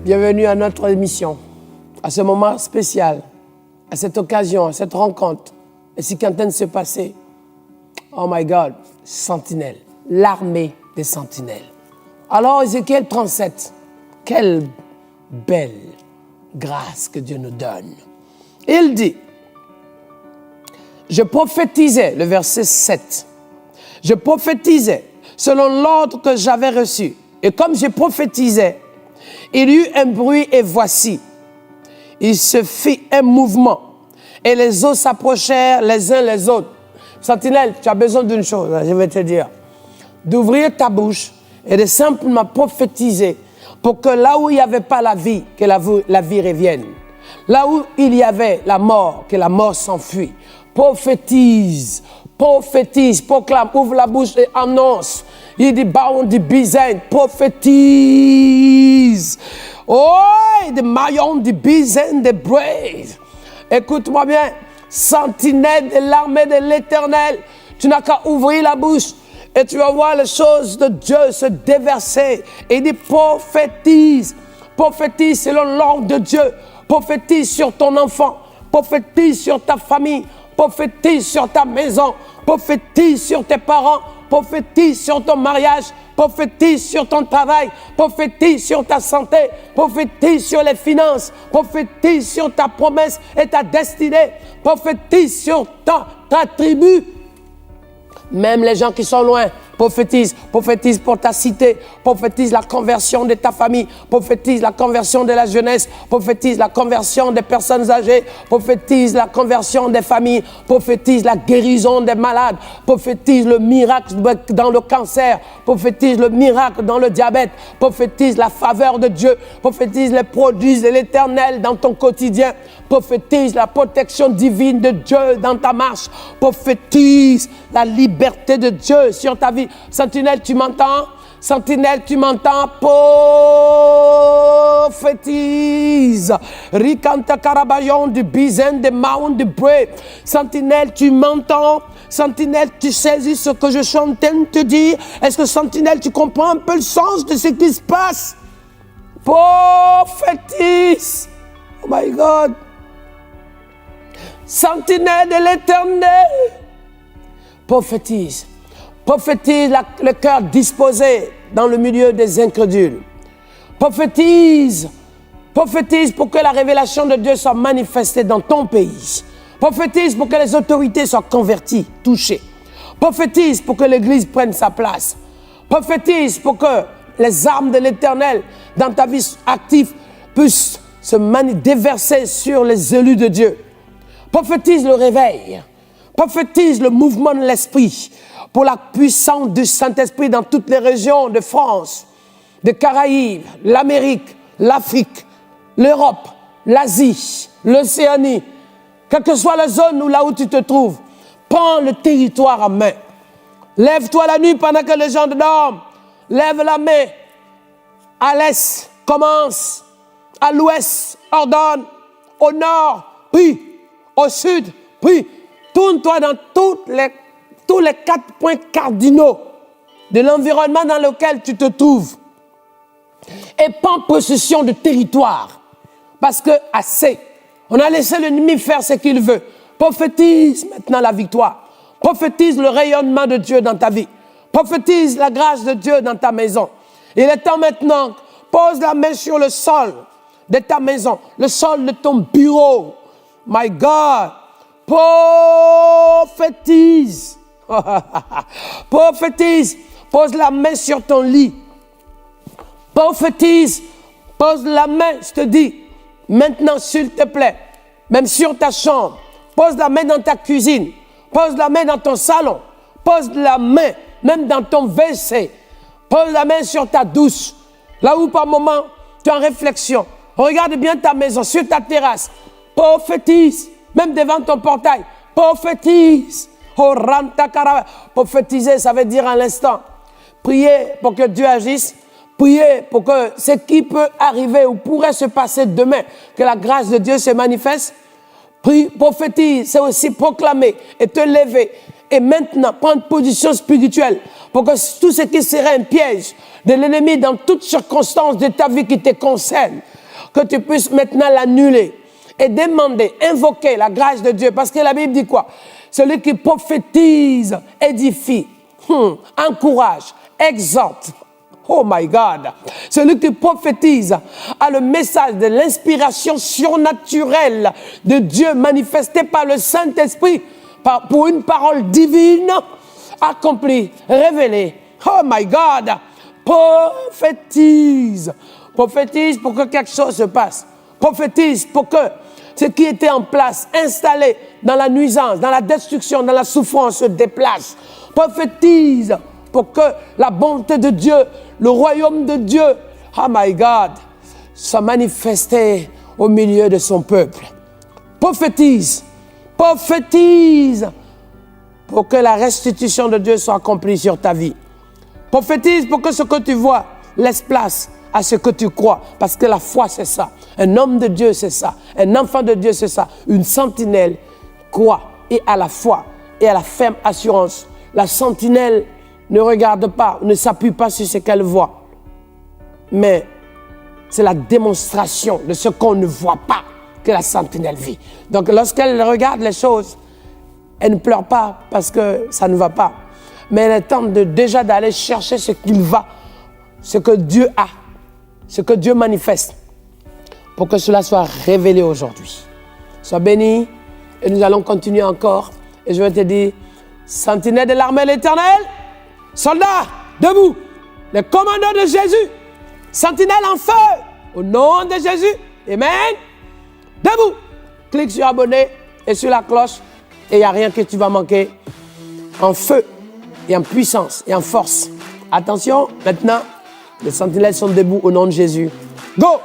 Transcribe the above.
Bienvenue à notre émission, à ce moment spécial, à cette occasion, à cette rencontre. Et si qu'un tel se passait, oh my God, sentinelle, l'armée des sentinelles. Alors Ézéchiel 37, quelle belle grâce que Dieu nous donne. Il dit, je prophétisais, le verset 7, je prophétisais selon l'ordre que j'avais reçu. Et comme je prophétisais, il y eut un bruit et voici, il se fit un mouvement et les eaux s'approchèrent les uns les autres. Sentinelle, tu as besoin d'une chose, je vais te dire, d'ouvrir ta bouche et de simplement prophétiser pour que là où il n'y avait pas la vie, que la vie revienne. Là où il y avait la mort, que la mort s'enfuit. Prophétise, prophétise, proclame, ouvre la bouche et annonce. Il dit, bound the bizen, prophétise. Oh, the maillon, the bizen, the brave. Écoute-moi bien, sentinelle de l'armée de l'Éternel, tu n'as qu'à ouvrir la bouche et tu vas voir les choses de Dieu se déverser. Et il dit, prophétise, prophétise selon l'ordre de Dieu, prophétise sur ton enfant, prophétise sur ta famille, prophétise sur ta maison, prophétise sur tes parents, prophétise sur ton mariage, prophétise sur ton travail, prophétise sur ta santé, prophétise sur les finances, prophétise sur ta promesse et ta destinée, prophétise sur ta tribu. Même les gens qui sont loin, prophétise, prophétise pour ta cité, prophétise la conversion de ta famille, prophétise la conversion de la jeunesse, prophétise la conversion des personnes âgées, prophétise la conversion des familles, prophétise la guérison des malades, prophétise le miracle dans le cancer, prophétise le miracle dans le diabète, prophétise la faveur de Dieu, prophétise les produits de l'Éternel dans ton quotidien, prophétise la protection divine de Dieu dans ta marche, prophétise la liberté de Dieu sur ta vie. Sentinelle, tu m'entends? Sentinelle, tu m'entends? Prophétise. Rikanta Karabayon du Bizen de Maun de Bré. Sentinelle, tu m'entends? Sentinelle, tu saisis ce que je suis en train de te dire? Est-ce que Sentinelle, tu comprends un peu le sens de ce qui se passe? Prophétise. Oh my God. Sentinelle de l'Éternel. Prophétise. Prophétise le cœur disposé dans le milieu des incrédules. Prophétise. Prophétise pour que la révélation de Dieu soit manifestée dans ton pays. Prophétise pour que les autorités soient converties, touchées. Prophétise pour que l'Église prenne sa place. Prophétise pour que les armes de l'Éternel dans ta vie active puissent se déverser sur les élus de Dieu. Prophétise le réveil. Prophétise le mouvement de l'Esprit pour la puissance du Saint-Esprit dans toutes les régions de France, des Caraïbes, l'Amérique, l'Afrique, l'Europe, l'Asie, l'Océanie. Quelle que soit la zone ou là où tu te trouves, prends le territoire en main. Lève-toi la nuit pendant que les gens dorment. Lève la main. À l'est, commence. À l'ouest, ordonne. Au nord, prie. Au sud, prie. Tourne-toi dans tous les 4 points cardinaux de l'environnement dans lequel tu te trouves. Et prends possession de territoire. Parce que assez. On a laissé l'ennemi faire ce qu'il veut. Prophétise maintenant la victoire. Prophétise le rayonnement de Dieu dans ta vie. Prophétise la grâce de Dieu dans ta maison. Il est temps maintenant, pose la main sur le sol de ta maison, le sol de ton bureau. My God. Prophétise. Prophétise. Pose la main sur ton lit. Prophétise. Pose la main, je te dis. Maintenant, s'il te plaît. Même sur ta chambre. Pose la main dans ta cuisine. Pose la main dans ton salon. Pose la main, même dans ton WC. Pose la main sur ta douche. Là où par moment, tu es en réflexion. Regarde bien ta maison, sur ta terrasse. Prophétise. Même devant ton portail. Prophétise. Prophétiser, ça veut dire à l'instant. Prier pour que Dieu agisse. Prier pour que ce qui peut arriver ou pourrait se passer demain, que la grâce de Dieu se manifeste. Prie, prophétise, c'est aussi proclamer et te lever et maintenant prendre position spirituelle pour que tout ce qui serait un piège de l'ennemi dans toutes circonstances de ta vie qui te concerne, que tu puisses maintenant l'annuler et demander, invoquer la grâce de Dieu. Parce que la Bible dit quoi? Celui qui prophétise, édifie, encourage, exhorte. Oh my God! Celui qui prophétise a le message de l'inspiration surnaturelle de Dieu manifestée par le Saint-Esprit pour une parole divine accomplie, révélée. Oh my God! Prophétise. Prophétise pour que quelque chose se passe. Prophétise pour que ce qui était en place, installé dans la nuisance, dans la destruction, dans la souffrance se déplace. Prophétise pour que la bonté de Dieu, le royaume de Dieu, oh my God, soit manifesté au milieu de son peuple. Prophétise. Prophétise pour que la restitution de Dieu soit accomplie sur ta vie. Prophétise pour que ce que tu vois laisse place à ce que tu crois. Parce que la foi, c'est ça. Un homme de Dieu, c'est ça. Un enfant de Dieu, c'est ça. Une sentinelle croit et à la foi et à la ferme assurance. La sentinelle ne regarde pas, ne s'appuie pas sur ce qu'elle voit. Mais c'est la démonstration de ce qu'on ne voit pas que la sentinelle vit. Donc lorsqu'elle regarde les choses, elle ne pleure pas parce que ça ne va pas. Mais elle tente déjà d'aller chercher ce qu'il va, ce que Dieu a, ce que Dieu manifeste, pour que cela soit révélé aujourd'hui. Sois béni et nous allons continuer encore. Et je vais te dire, sentinelle de l'armée de l'Éternel, soldats, debout, les commandants de Jésus, sentinelle en feu, au nom de Jésus, amen, debout. Clique sur abonner et sur la cloche et il n'y a rien que tu vas manquer en feu et en puissance et en force. Attention, maintenant, les sentinelles sont debout au nom de Jésus. Go!